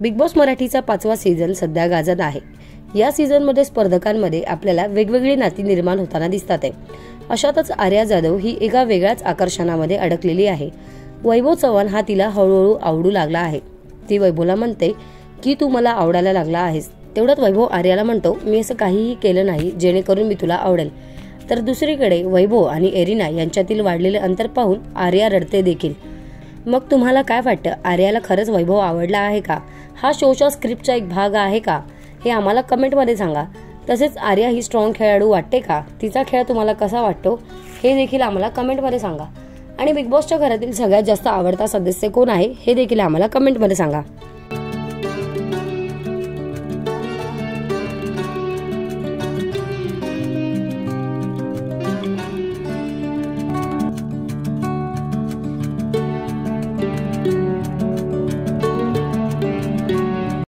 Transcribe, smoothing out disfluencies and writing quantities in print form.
Big boss मराठीचा 5वा season सध्या गाजत आहे। या सीझनमध्ये स्पर्धकांमध्ये आपल्याला वेगवेगळी नाती निर्माण होताना दिसतात आहे। अशातच आर्या जाधव ही एका वेगळ्याच आकर्षणामध्ये अडकलेली आहे। वैभव चव्हाण हा तिला हळूहळू आवडू लागला आहे। ती वैभवला म्हणते की तू मला आवडायला लागला आहेस। तेवढ्यात वैभव आर्याला म्हणतो मी असं काहीही केलं नाही जेणेकरून मी तुला आवडेल। तर दुसरीकडे वैभव आणि एरिना यांच्यातील वाढलेले अंतर पाहून आर्या रडते देखील। मग तुम्हाला काय वाटतं, आर्याला खरंच वैभव आवडला आहे का? हा शोच्या स्क्रिप्टचा एक भाग आहे का? हे आम्हाला कमेंटमध्ये सांगा। तसेच आर्या ही स्ट्रॉंग खेळाडू वाटते का? तिचा खेळ तुम्हाला कसा वाटतो हे देखील आम्हाला कमेंटमध्ये सांगा। आणि बिग बॉसच्या घरातील सगळ्यात जास्त आवडता सदस्य कोण आहे हे देखील आम्हाला कमेंटमध्ये सांगा।